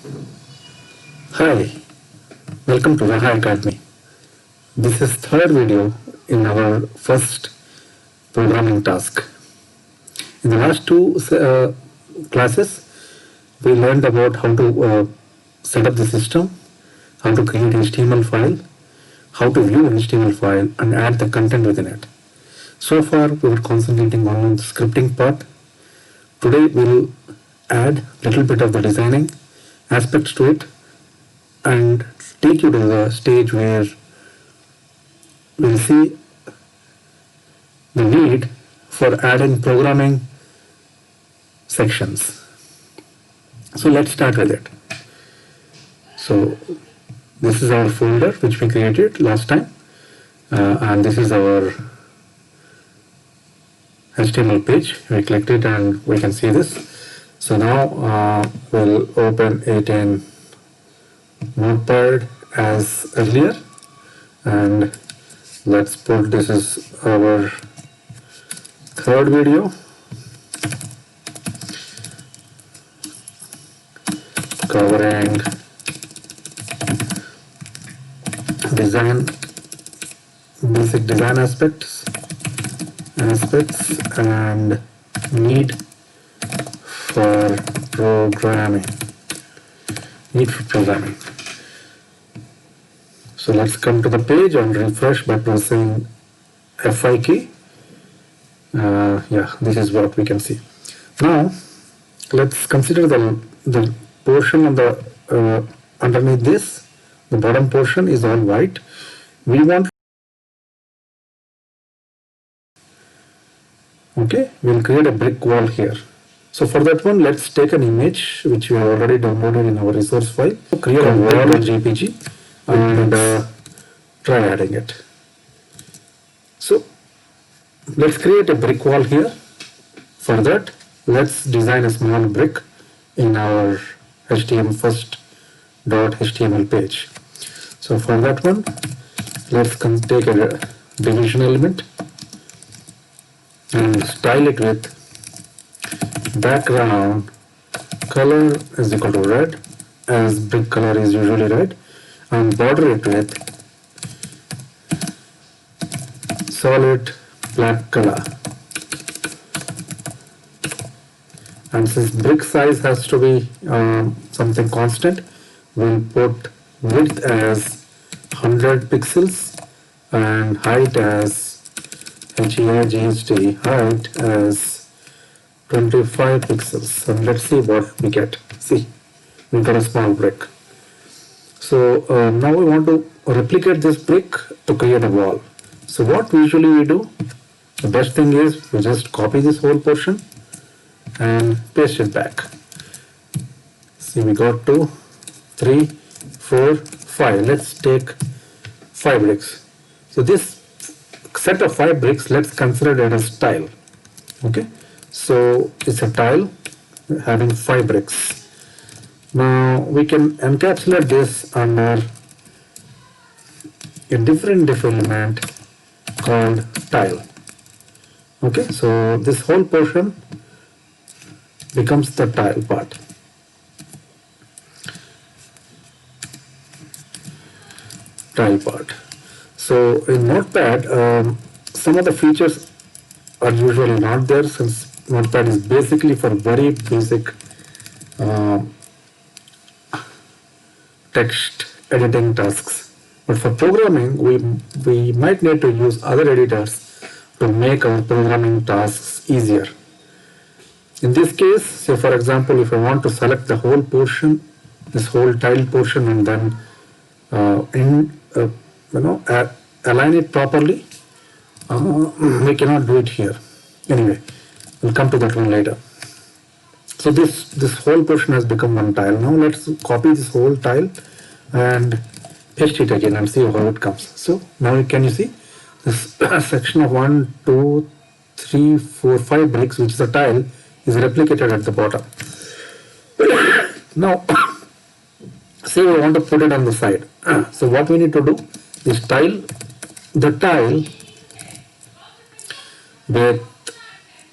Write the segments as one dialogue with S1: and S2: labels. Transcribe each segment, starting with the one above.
S1: Hi, welcome to Raha Academy. This is third video in our first programming task. In the last two classes, we learned about how to set up the system, how to create HTML file, how to view an HTML file and add the content within it. So far, we were concentrating on the scripting part. Today, we'll add a little bit of the designing aspects to it and take you to the stage where we'll see the need for adding programming sections. So let's start with it. So this is our folder which we created last time, and this is our HTML page. We clicked it and we can see this. So now we'll open it in Notepad as earlier, and let's put this is our third video. Covering design, basic design aspects and need for programming. So let's come to the page and refresh by pressing F5 key. Yeah, this is what we can see. Now let's consider the portion on the underneath this. The bottom portion is all white. We want, okay, we'll create a brick wall here. So for that one, let's take an image which we have already downloaded in our resource file. Create a wall JPG and try adding it. So let's create a brick wall here. For that, let's design a small brick in our HTML page. So for that one, let's take a division element and style it with background color is equal to red, as brick color is usually red, and border it with solid black color. And since brick size has to be something constant, we'll put width as 100 pixels and height as HEIGHT, height as 25 pixels. And let's see what we get. See, we got a small brick. So now we want to replicate this brick to create a wall. So what usually we do, the best thing is we just copy this whole portion and paste it back. See, we got 2, 3, 4, 5. Let's take 5 bricks. So this set of 5 bricks, let's consider it as tile. Okay, so it's a tile having 5 bricks. Now we can encapsulate this under a different element called tile. Okay, so this whole portion becomes the tile part. So in Notepad, some of the features are usually not there, since Notepad is basically for very basic text editing tasks. But for programming, we might need to use other editors to make our programming tasks easier. In this case, say for example, if I want to select the whole portion, this whole tile portion, and then align it properly, we cannot do it here. Anyway, we'll come to that one later. So this whole portion has become one tile. Now let's copy this whole tile and paste it again and see how it comes. So now can you see this section of 1, 2, 3, 4, 5 bricks, which is a tile, is replicated at the bottom. Now say we want to put it on the side. So what we need to do is tile the tile with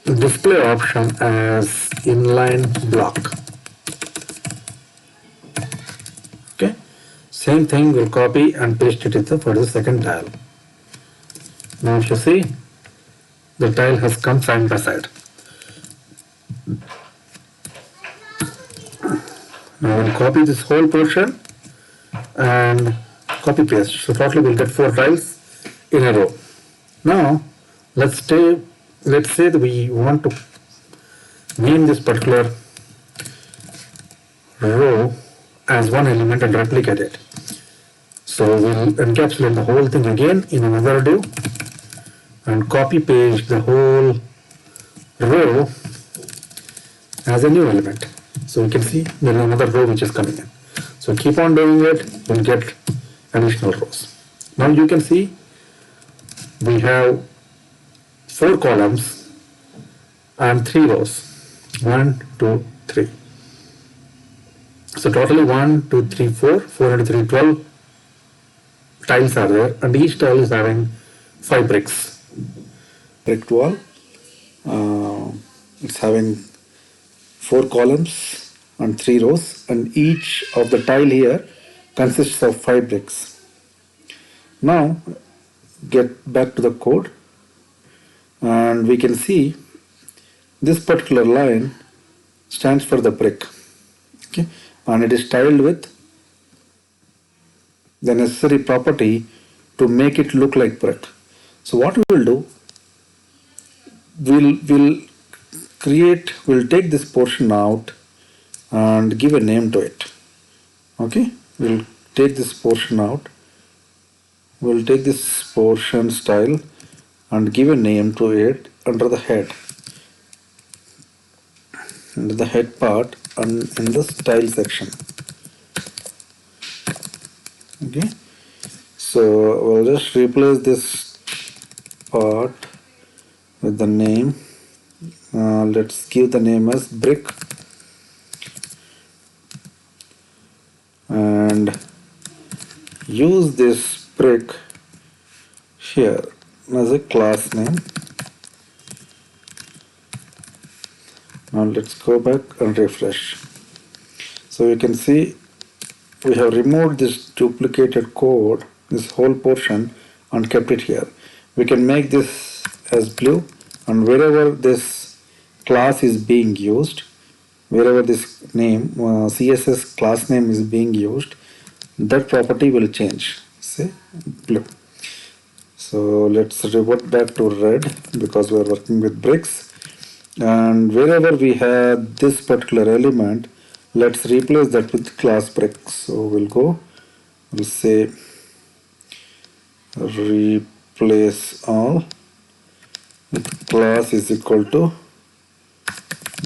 S1: display option as inline block. Same thing, we'll copy and paste it for the second tile. Now if you see, the tile has come side by side. Now we'll copy this whole portion and copy paste. So totally we'll get 4 tiles in a row. Now let's say that we want to name this particular row as one element and replicate it. So we'll encapsulate the whole thing again in another div and copy paste the whole row as a new element. So you can see there is another row which is coming in. So keep on doing it, we'll get additional rows. Now you can see we have 4 columns and 3 rows. 1, 2, 3. So totally 1, 2, 3, 4, 4 into 3, 12 tiles are there, and each tile is having 5 bricks. Brick wall. It's having 4 columns and 3 rows, and each of the tile here consists of 5 bricks. Now get back to the code, and we can see this particular line stands for the brick. Okay, and it is tiled with the necessary property to make it look like brick. So what we will do, we'll take this portion out and give a name to it. Okay, we'll take this portion out, we'll take this portion style and give a name to it under the head part and in the style section. Okay, so we'll just replace this part with the name. Let's give the name as brick and use this brick here as a class name. Now let's go back and refresh. So you can see we have removed this duplicated code, this whole portion, and kept it here. We can make this as blue, and wherever this class is being used, wherever this name CSS class name is being used, that property will change, say blue. So let's revert back to red because we are working with bricks, and wherever we had this particular element, let's replace that with class bricks. So we'll say replace all with class is equal to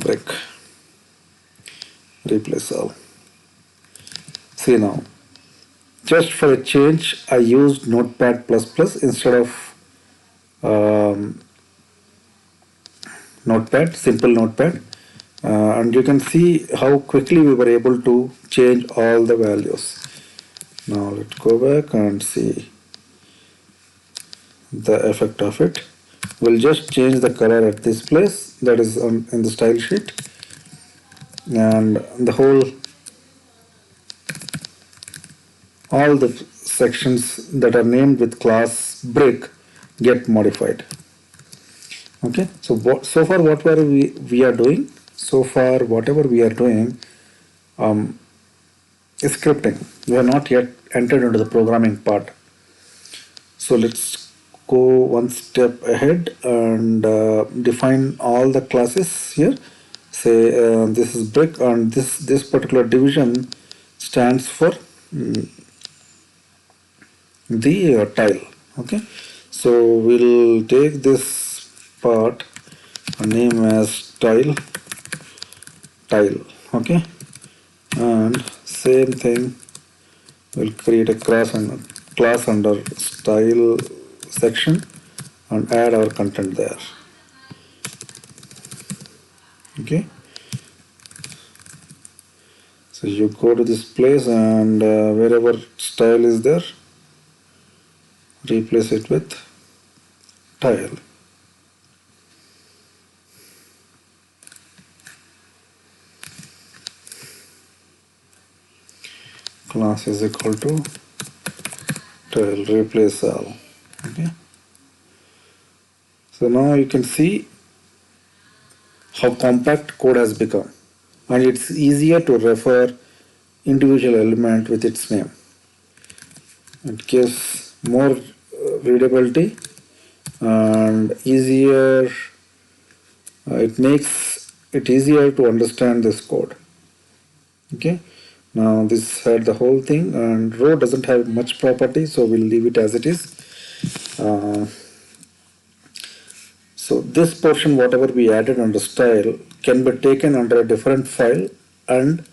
S1: brick. Replace all. See now, just for a change, I used Notepad++ instead of Notepad, simple Notepad, and you can see how quickly we were able to change all the values. Now let's go back and see the effect of it. We'll just change the color at this place, that is in the style sheet, and all the sections that are named with class brick get modified. Okay, so far whatever we are doing is scripting. We are not yet entered into the programming part. So let's go one step ahead and define all the classes here. Say this is brick, and this particular division stands for the tile. Okay, so we'll take this part and name as tile. Okay, and same thing, we'll create a class under style section and add our content there. Okay, so you go to this place and wherever style is there, replace it with tile. class is equal to tail, replace all. Okay. So now you can see how compact code has become, and it's easier to refer individual element with its name. It gives more readability and easier. It makes it easier to understand this code. Okay. Now this had the whole thing, and row doesn't have much property, so we'll leave it as it is. So this portion, whatever we added under style, can be taken under a different file and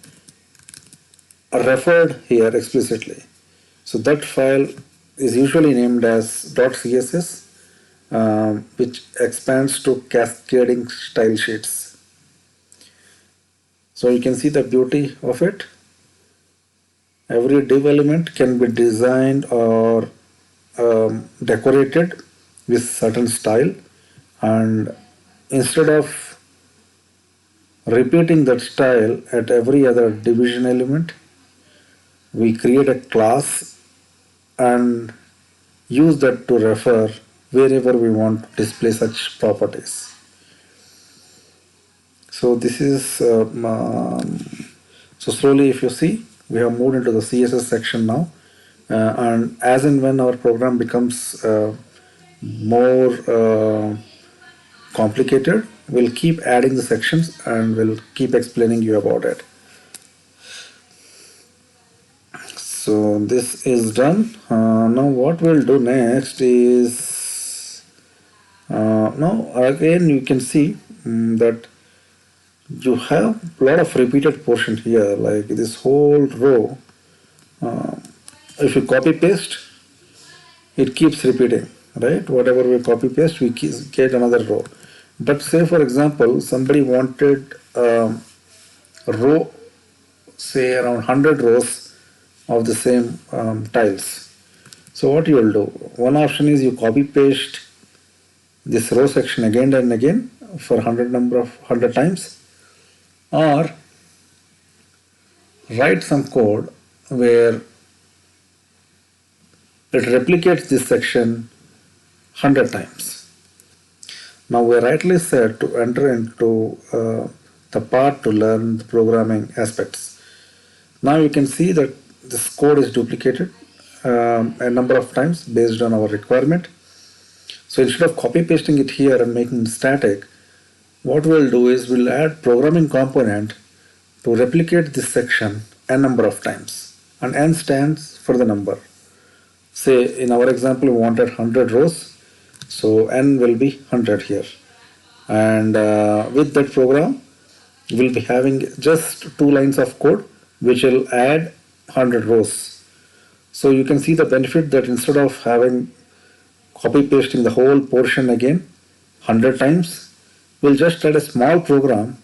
S1: referred here explicitly. So that file is usually named as .css, which expands to cascading style sheets. So you can see the beauty of it. Every div element can be designed or decorated with certain style, and instead of repeating that style at every other division element, we create a class and use that to refer wherever we want to display such properties. So this is so slowly, if you see, we have moved into the CSS section now, and as and when our program becomes more complicated, we'll keep adding the sections and we'll keep explaining you about it. So this is done. Now what we'll do next is, now again you can see that you have a lot of repeated portion here, like this whole row. If you copy paste, it keeps repeating, right? Whatever we copy paste, we get another row. But say for example, somebody wanted a row, say around 100 rows of the same tiles. So what you will do, one option is you copy paste this row section again and again for 100 times, or write some code where it replicates this section 100 times. Now we are rightly set to enter into the part to learn the programming aspects. Now you can see that this code is duplicated a number of times based on our requirement. So instead of copy pasting it here and making it static, what we'll do is we'll add programming component to replicate this section a number of times, and n stands for the number. Say in our example we wanted 100 rows, so n will be 100 here, and with that program we'll be having just 2 lines of code which will add 100 rows. So you can see the benefit that instead of having copy pasting the whole portion again 100 times, we'll just add a small program